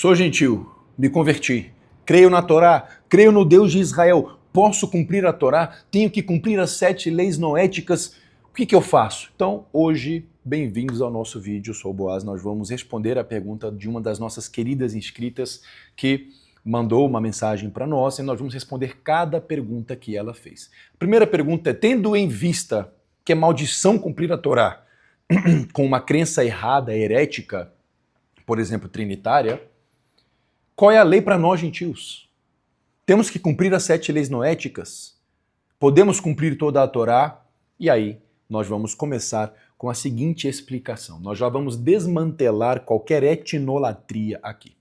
Sou gentil, me converti, creio na Torá, creio no Deus de Israel, posso cumprir a Torá, tenho que cumprir as 7 leis noéticas, o que eu faço? Então, hoje, bem-vindos ao nosso vídeo, eu sou o Boaz, nós vamos responder a pergunta de uma das nossas queridas inscritas que mandou uma mensagem para nós e nós vamos responder cada pergunta que ela fez. A primeira pergunta é, tendo em vista que é maldição cumprir a Torá com uma crença errada, herética, por exemplo, trinitária, qual é a lei para nós gentios? Temos que cumprir as 7 leis noéticas? Podemos cumprir toda a Torá? E aí, nós vamos começar com a seguinte explicação. Nós já vamos desmantelar qualquer etnolatria aqui.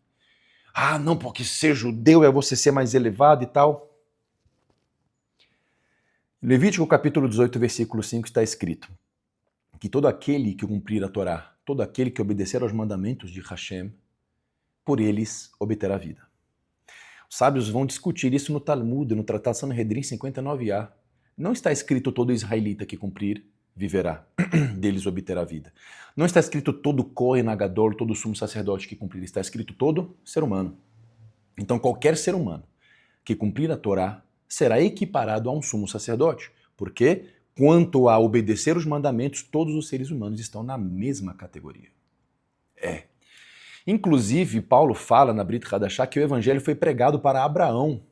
Ah, não, porque ser judeu é você ser mais elevado e tal. Levítico capítulo 18, versículo 5 está escrito que todo aquele que cumprir a Torá, todo aquele que obedecer aos mandamentos de Hashem, por eles obterá vida. Os sábios vão discutir isso no Talmud, no Tratado Sanhedrin 59a. Não está escrito todo israelita que cumprir viverá, deles obterá vida. Não está escrito todo Kohen Gadol, todo sumo sacerdote que cumprir, está escrito todo ser humano. Então qualquer ser humano que cumprir a Torá será equiparado a um sumo sacerdote, porque quanto a obedecer os mandamentos, todos os seres humanos estão na mesma categoria. Inclusive, Paulo fala na Brit Hadashah que o evangelho foi pregado para Abraão.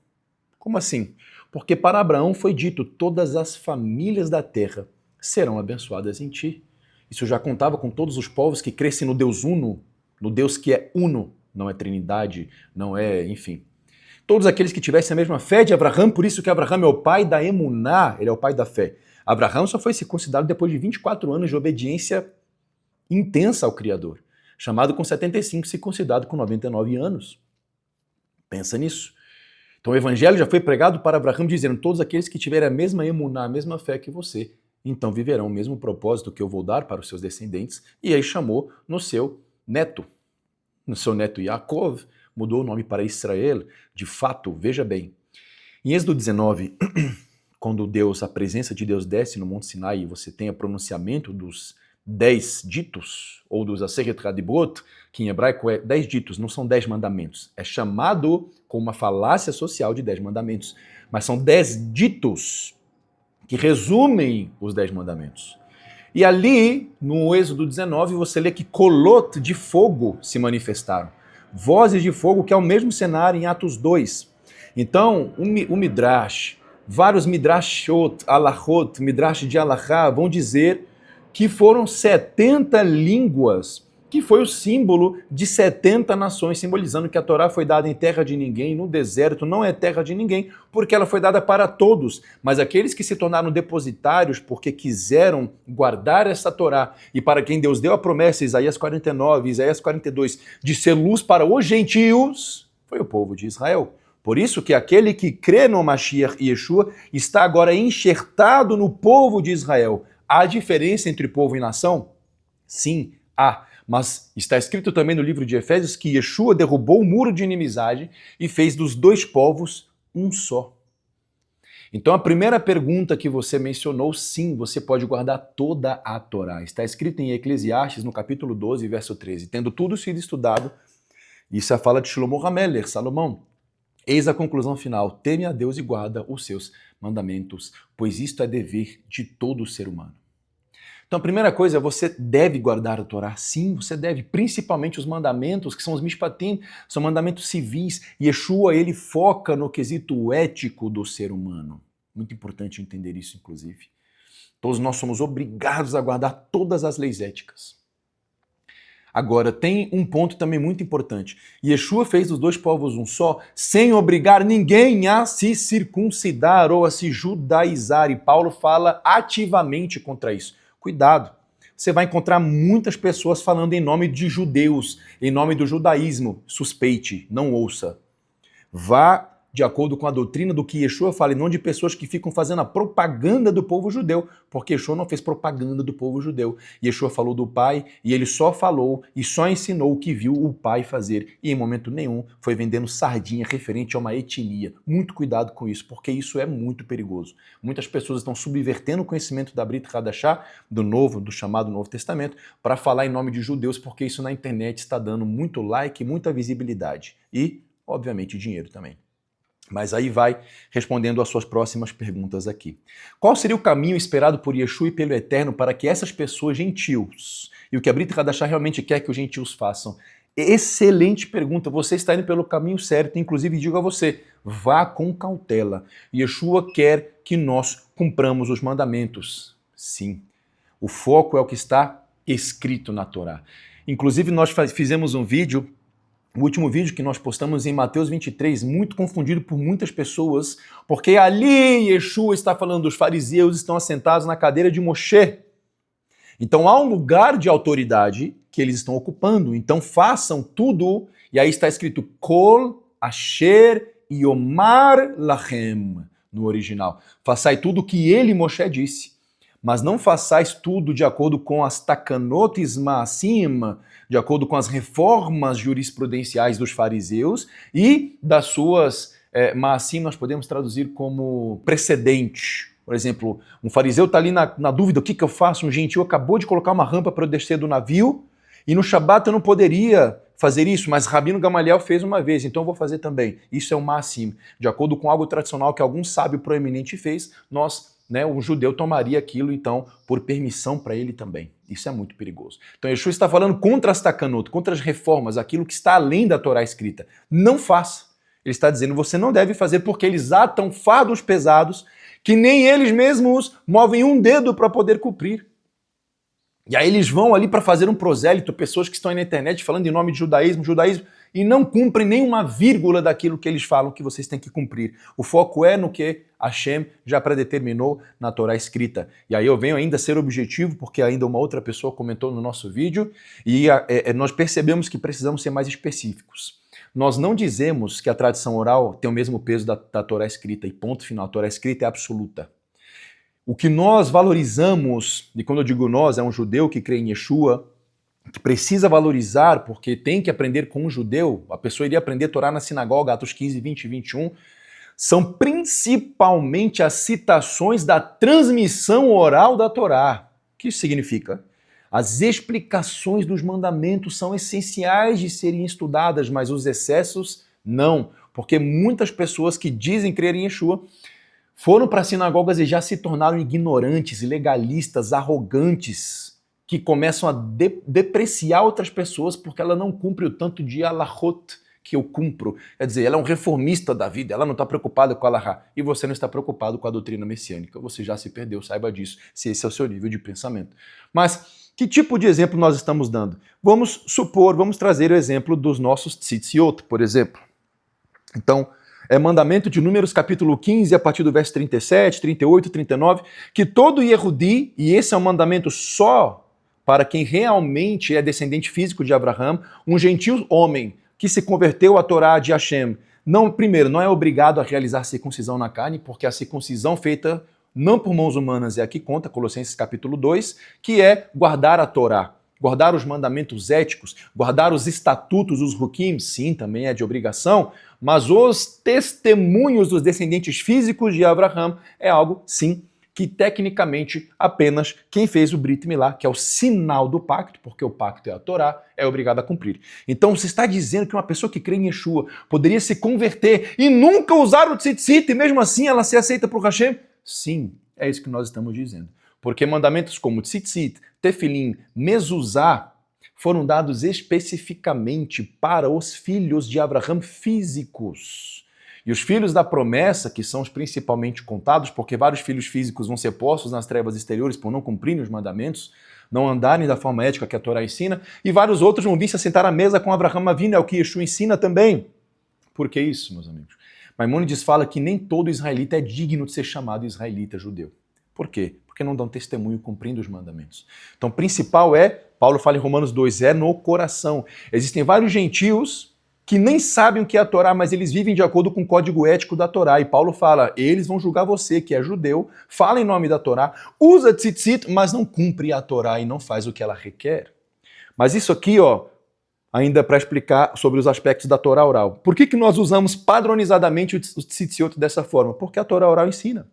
Como assim? Porque para Abraão foi dito, todas as famílias da terra serão abençoadas em ti. Isso já contava com todos os povos que crescem no Deus uno, no Deus que é uno, não é trindade, não é, enfim. Todos aqueles que tivessem a mesma fé de Abraão, por isso que Abraão é o pai da emuná, ele é o pai da fé. Abraão só foi circuncidado depois de 24 anos de obediência intensa ao Criador. Chamado com 75, circuncidado com 99 anos. Pensa nisso. Então o evangelho já foi pregado para Abraão dizendo, todos aqueles que tiverem a mesma emuná, a mesma fé que você, então viverão o mesmo propósito que eu vou dar para os seus descendentes. E aí chamou no seu neto Yaakov, mudou o nome para Israel. De fato, veja bem, em Êxodo 19, quando a presença de Deus desce no Monte Sinai e você tem o pronunciamento dos 10 ditos, ou dos Aseret Hadibot, que em hebraico é 10 ditos, não são 10 mandamentos. É chamado com uma falácia social de 10 mandamentos. Mas são 10 ditos que resumem os 10 mandamentos. E ali, no Êxodo 19, você lê que colot de fogo se manifestaram. Vozes de fogo, que é o mesmo cenário em Atos 2. Então, o Midrash, vários Midrashot, Alachot, Midrash de Alachá, vão dizer que foram 70 línguas, que foi o símbolo de 70 nações, simbolizando que a Torá foi dada em terra de ninguém, no deserto, não é terra de ninguém, porque ela foi dada para todos, mas aqueles que se tornaram depositários porque quiseram guardar essa Torá, e para quem Deus deu a promessa, Isaías 49, Isaías 42, de ser luz para os gentios, foi o povo de Israel. Por isso que aquele que crê no Mashiach e Yeshua está agora enxertado no povo de Israel. Há diferença entre povo e nação? Sim, há. Mas está escrito também no livro de Efésios que Yeshua derrubou o muro de inimizade e fez dos dois povos um só. Então a primeira pergunta que você mencionou, sim, você pode guardar toda a Torá. Está escrito em Eclesiastes, no capítulo 12, verso 13. Tendo tudo sido estudado, isso é a fala de Shlomo HaMelech, Salomão. Eis a conclusão final, teme a Deus e guarda os seus mandamentos, pois isto é dever de todo ser humano. Então a primeira coisa, você deve guardar a Torá, sim, você deve, principalmente os mandamentos, que são os mishpatim, são mandamentos civis. Yeshua, ele foca no quesito ético do ser humano. Muito importante entender isso, inclusive. Todos nós somos obrigados a guardar todas as leis éticas. Agora, tem um ponto também muito importante. Yeshua fez dos dois povos um só, sem obrigar ninguém a se circuncidar ou a se judaizar. E Paulo fala ativamente contra isso. Cuidado, você vai encontrar muitas pessoas falando em nome de judeus, em nome do judaísmo. Suspeite, não ouça. Vá de acordo com a doutrina do que Yeshua fala, e não de pessoas que ficam fazendo a propaganda do povo judeu, porque Yeshua não fez propaganda do povo judeu. Yeshua falou do Pai, e ele só falou e só ensinou o que viu o Pai fazer, e em momento nenhum foi vendendo sardinha referente a uma etnia. Muito cuidado com isso, porque isso é muito perigoso. Muitas pessoas estão subvertendo o conhecimento da Brit Hadashah, do chamado Novo Testamento, para falar em nome de judeus, porque isso na internet está dando muito like, muita visibilidade e, obviamente, dinheiro também. Mas aí vai respondendo às suas próximas perguntas aqui. Qual seria o caminho esperado por Yeshua e pelo Eterno para que essas pessoas gentios, e o que a Brit Hadashah realmente quer que os gentios façam? Excelente pergunta, você está indo pelo caminho certo, inclusive digo a você, vá com cautela. Yeshua quer que nós cumpramos os mandamentos. Sim, o foco é o que está escrito na Torá. Inclusive nós fizemos um vídeo, o último vídeo que nós postamos em Mateus 23, muito confundido por muitas pessoas, porque ali Yeshua está falando dos fariseus estão assentados na cadeira de Moshe. Então há um lugar de autoridade que eles estão ocupando, então façam tudo, e aí está escrito Kol Asher Yomar Lachem, no original. Façai tudo o que ele, Moshe, disse, mas não façais tudo de acordo com as takanot ma'asim, de acordo com as reformas jurisprudenciais dos fariseus e das suas ma'asim nós podemos traduzir como precedente. Por exemplo, um fariseu está ali na dúvida, o que eu faço? Um gentil acabou de colocar uma rampa para eu descer do navio e no Shabat eu não poderia fazer isso, mas Rabino Gamaliel fez uma vez, então eu vou fazer também. Isso é um ma'asim. De acordo com algo tradicional que algum sábio proeminente fez, o judeu tomaria aquilo, então, por permissão para ele também. Isso é muito perigoso. Então, Yeshua está falando contra as takanot, contra as reformas, aquilo que está além da Torá escrita. Não faça. Ele está dizendo, você não deve fazer porque eles atam fardos pesados que nem eles mesmos movem um dedo para poder cumprir. E aí eles vão ali para fazer um prosélito, pessoas que estão aí na internet falando em nome de judaísmo, e não cumprem nenhuma vírgula daquilo que eles falam que vocês têm que cumprir. O foco é no que Hashem já predeterminou na Torá escrita. E aí eu venho ainda a ser objetivo, porque ainda uma outra pessoa comentou no nosso vídeo, e nós percebemos que precisamos ser mais específicos. Nós não dizemos que a tradição oral tem o mesmo peso da Torá escrita, e ponto final, a Torá escrita é absoluta. O que nós valorizamos, e quando eu digo nós, é um judeu que crê em Yeshua, que precisa valorizar, porque tem que aprender com um judeu, a pessoa iria aprender a Torá na sinagoga, Atos 15, 20 e 21, são principalmente as citações da transmissão oral da Torá. O que isso significa? As explicações dos mandamentos são essenciais de serem estudadas, mas os excessos não, porque muitas pessoas que dizem crer em Yeshua foram para sinagogas e já se tornaram ignorantes, legalistas, arrogantes, que começam a depreciar outras pessoas porque ela não cumpre o tanto de alahot que eu cumpro. Quer dizer, ela é um reformista da vida, ela não está preocupada com a alahá. E você não está preocupado com a doutrina messiânica. Você já se perdeu, saiba disso, se esse é o seu nível de pensamento. Mas que tipo de exemplo nós estamos dando? Vamos trazer o exemplo dos nossos tzitziot, por exemplo. Então, é mandamento de Números capítulo 15, a partir do verso 37, 38, 39, que todo Yehudi, e esse é um mandamento só para quem realmente é descendente físico de Abraham, um gentil homem que se converteu à Torá de Hashem, primeiro, não é obrigado a realizar circuncisão na carne, porque a circuncisão feita não por mãos humanas é a que conta, Colossenses capítulo 2, que é guardar a Torá, guardar os mandamentos éticos, guardar os estatutos, os hukim, sim, também é de obrigação, mas os testemunhos dos descendentes físicos de Abraham é algo, sim, que tecnicamente apenas quem fez o Brit Milá, que é o sinal do pacto, porque o pacto é a Torá, é obrigado a cumprir. Então você está dizendo que uma pessoa que crê em Yeshua poderia se converter e nunca usar o tzitzit e mesmo assim ela ser aceita por Hashem? Sim, é isso que nós estamos dizendo. Porque mandamentos como tzitzit, tefilim, mezuzá foram dados especificamente para os filhos de Abraham físicos. E os filhos da promessa, que são os principalmente contados, porque vários filhos físicos vão ser postos nas trevas exteriores por não cumprirem os mandamentos, não andarem da forma ética que a Torá ensina, e vários outros vão vir se assentar à mesa com Abraham Avinu, é o que Yeshua ensina também. Por que isso, meus amigos? Maimônides fala que nem todo israelita é digno de ser chamado israelita judeu. Por quê? Porque não dão testemunho cumprindo os mandamentos. Então, o principal Paulo fala em Romanos 2, é no coração. Existem vários gentios que nem sabem o que é a Torá, mas eles vivem de acordo com o código ético da Torá. E Paulo fala, eles vão julgar você, que é judeu, fala em nome da Torá, usa tzitzit, mas não cumpre a Torá e não faz o que ela requer. Mas isso aqui, ó, ainda para explicar sobre os aspectos da Torá oral. Por que nós usamos padronizadamente o tzitziot dessa forma? Porque a Torá oral ensina.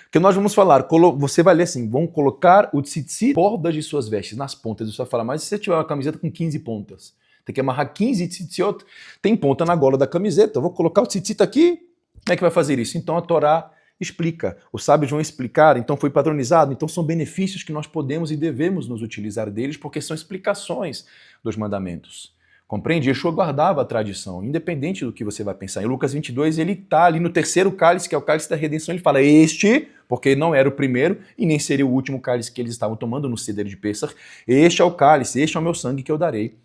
Porque nós vamos falar, você vai ler assim, vão colocar o tzitzit bordas de suas vestes, nas pontas. Você vai falar, mas se você tiver uma camiseta com 15 pontas, tem que amarrar 15 tzitziot, tem ponta na gola da camiseta, eu vou colocar o tzitzit aqui, como é que vai fazer isso? Então a Torá explica, os sábios vão explicar, então foi padronizado, então são benefícios que nós podemos e devemos nos utilizar deles, porque são explicações dos mandamentos. Compreende? Yeshua guardava a tradição, independente do que você vai pensar. Em Lucas 22, ele está ali no terceiro cálice, que é o cálice da redenção, ele fala, este, porque não era o primeiro e nem seria o último cálice que eles estavam tomando no Seder de Pêssar, este é o cálice, este é o meu sangue que eu darei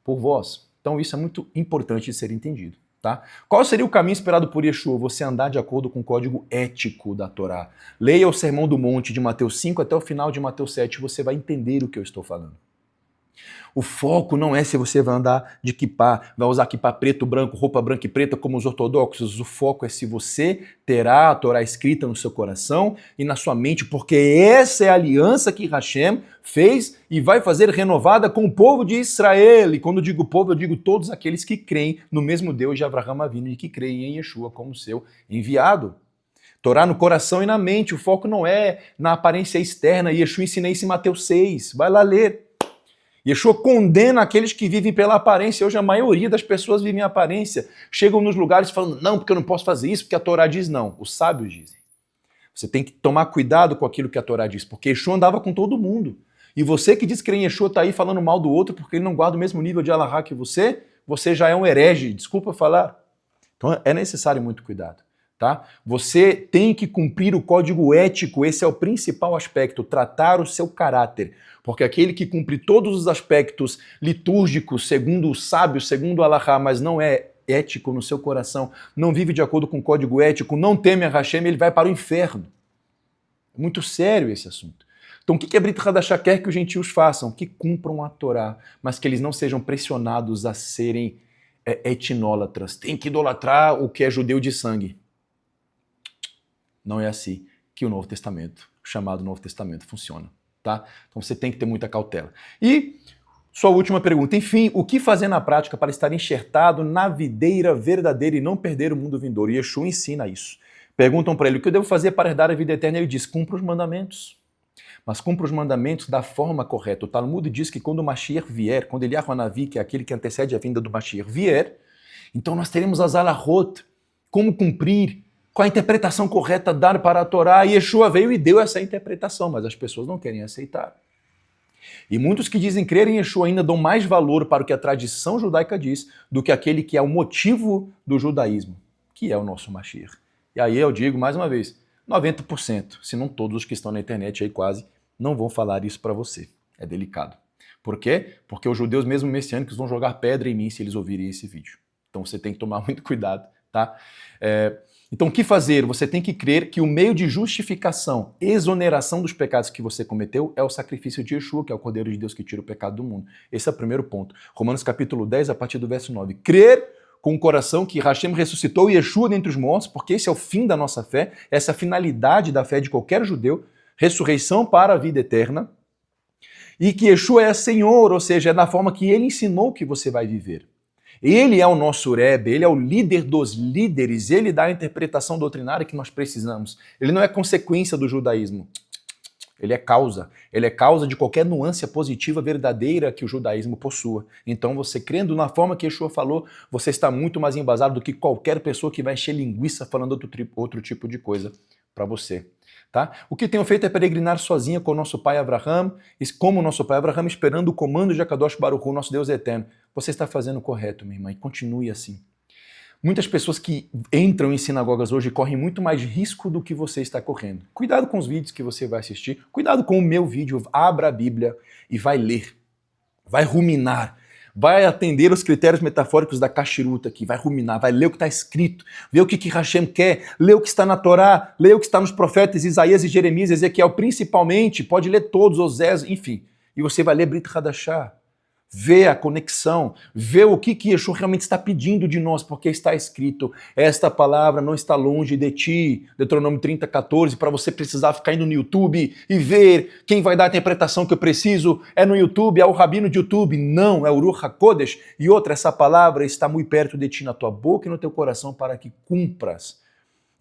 por vós. Então isso é muito importante de ser entendido. Tá? Qual seria o caminho esperado por Yeshua? Você andar de acordo com o código ético da Torá. Leia o Sermão do Monte de Mateus 5 até o final de Mateus 7, você vai entender o que eu estou falando. O foco não é se você vai andar de kippá, vai usar kippá preto, branco, roupa branca e preta como os ortodoxos. O foco é se você terá a Torá escrita no seu coração e na sua mente, porque essa é a aliança que Hashem fez e vai fazer renovada com o povo de Israel. E quando digo povo, eu digo todos aqueles que creem no mesmo Deus de Avraham Avinu e que creem em Yeshua como seu enviado. Torá no coração e na mente. O foco não é na aparência externa. Yeshua ensina isso em Mateus 6. Vai lá ler. Yeshua condena aqueles que vivem pela aparência. Hoje a maioria das pessoas vivem em aparência. Chegam nos lugares falando, não, porque eu não posso fazer isso, porque a Torá diz não. Os sábios dizem. Você tem que tomar cuidado com aquilo que a Torá diz, porque Yeshua andava com todo mundo. E você que diz que crê em Yeshua está aí falando mal do outro porque ele não guarda o mesmo nível de alahá que você já é um herege, desculpa falar. Então é necessário muito cuidado. Tá? Você tem que cumprir o código ético, esse é o principal aspecto, tratar o seu caráter. Porque aquele que cumpre todos os aspectos litúrgicos, segundo o sábio, segundo o alahá, mas não é ético no seu coração, não vive de acordo com o código ético, não teme a Hashem, ele vai para o inferno. É muito sério esse assunto. Então o que a Brit Hadashah quer que os gentios façam? Que cumpram a Torá, mas que eles não sejam pressionados a serem etnólatras. Tem que idolatrar o que é judeu de sangue. Não é assim que o Novo Testamento, o chamado Novo Testamento, funciona. Tá? Então você tem que ter muita cautela. E sua última pergunta. Enfim, o que fazer na prática para estar enxertado na videira verdadeira e não perder o mundo vindouro? E Yeshua ensina isso. Perguntam para ele, o que eu devo fazer para herdar a vida eterna? Ele diz, cumpra os mandamentos. Mas cumpra os mandamentos da forma correta. O Talmud diz que quando o Mashiach vier, quando Eliyahu Hanavi, que é aquele que antecede a vinda do Mashiach, vier, então nós teremos as alahot, como cumprir, com a interpretação correta dar para a Torá, e Yeshua veio e deu essa interpretação, mas as pessoas não querem aceitar. E muitos que dizem crer em Yeshua ainda dão mais valor para o que a tradição judaica diz do que aquele que é o motivo do judaísmo, que é o nosso Mashiach. E aí eu digo, mais uma vez, 90%, se não todos os que estão na internet aí quase, não vão falar isso para você. É delicado. Por quê? Porque os judeus mesmo messiânicos vão jogar pedra em mim se eles ouvirem esse vídeo. Então você tem que tomar muito cuidado, tá? Então, o que fazer? Você tem que crer que o meio de justificação, exoneração dos pecados que você cometeu é o sacrifício de Yeshua, que é o Cordeiro de Deus que tira o pecado do mundo. Esse é o primeiro ponto. Romanos capítulo 10, a partir do verso 9. Crer com o coração que Hashem ressuscitou Yeshua dentre os mortos, porque esse é o fim da nossa fé, essa é a finalidade da fé de qualquer judeu, ressurreição para a vida eterna, e que Yeshua é Senhor, ou seja, é da forma que Ele ensinou que você vai viver. Ele é o nosso Rebbe, ele é o líder dos líderes, ele dá a interpretação doutrinária que nós precisamos. Ele não é consequência do judaísmo, ele é causa de qualquer nuance positiva verdadeira que o judaísmo possua. Então você crendo na forma que Yeshua falou, você está muito mais embasado do que qualquer pessoa que vai encher linguiça falando outro tipo de coisa para você. Tá? O que tenho feito é peregrinar sozinha com o nosso pai Abraham, como o nosso pai Abraham, esperando o comando de Akadosh Baruch Hu, nosso Deus eterno. Você está fazendo o correto, minha irmã, e continue assim. Muitas pessoas que entram em sinagogas hoje correm muito mais risco do que você está correndo. Cuidado com os vídeos que você vai assistir, cuidado com o meu vídeo, abra a Bíblia e vai ler, vai ruminar, vai atender os critérios metafóricos da cachiruta aqui, vai ruminar, vai ler o que está escrito, ver o que Hashem quer, ler o que está na Torá, ler o que está nos profetas Isaías e Jeremias, Ezequiel principalmente, pode ler todos, Osés, enfim. E você vai ler Brit Hadashah. Vê a conexão, vê o que Yeshua realmente está pedindo de nós, porque está escrito, esta palavra não está longe de ti, Deuteronômio 30:14, para você precisar ficar indo no YouTube e ver quem vai dar a interpretação que eu preciso, é no YouTube, é o rabino de YouTube, não, é o Ruach HaKodesh, e outra, essa palavra está muito perto de ti, na tua boca e no teu coração, para que cumpras.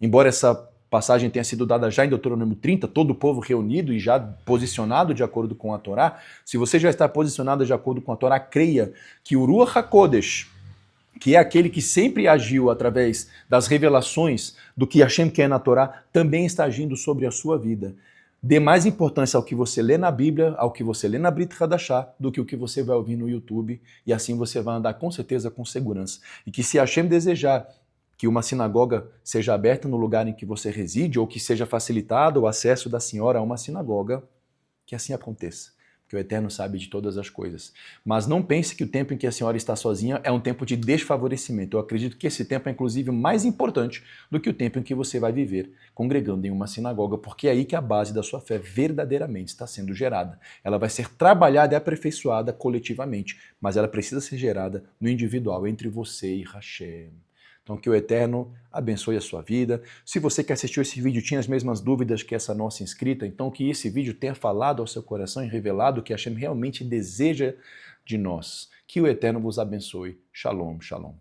Embora essa passagem tenha sido dada já em Deuteronômio 30, todo o povo reunido e já posicionado de acordo com a Torá, se você já está posicionado de acordo com a Torá, creia que o Ruach HaKodesh, que é aquele que sempre agiu através das revelações do que Hashem quer na Torá, também está agindo sobre a sua vida. Dê mais importância ao que você lê na Bíblia, ao que você lê na Brit Hadashah, do que o que você vai ouvir no YouTube, e assim você vai andar com certeza com segurança. E que se Hashem desejar que uma sinagoga seja aberta no lugar em que você reside, ou que seja facilitado o acesso da senhora a uma sinagoga, que assim aconteça, porque o Eterno sabe de todas as coisas. Mas não pense que o tempo em que a senhora está sozinha é um tempo de desfavorecimento. Eu acredito que esse tempo é inclusive mais importante do que o tempo em que você vai viver congregando em uma sinagoga, porque é aí que a base da sua fé verdadeiramente está sendo gerada. Ela vai ser trabalhada e aperfeiçoada coletivamente, mas ela precisa ser gerada no individual, entre você e Hashem. Então que o Eterno abençoe a sua vida. Se você que assistiu esse vídeo tinha as mesmas dúvidas que essa nossa inscrita, então que esse vídeo tenha falado ao seu coração e revelado o que Hashem realmente deseja de nós. Que o Eterno vos abençoe. Shalom, shalom.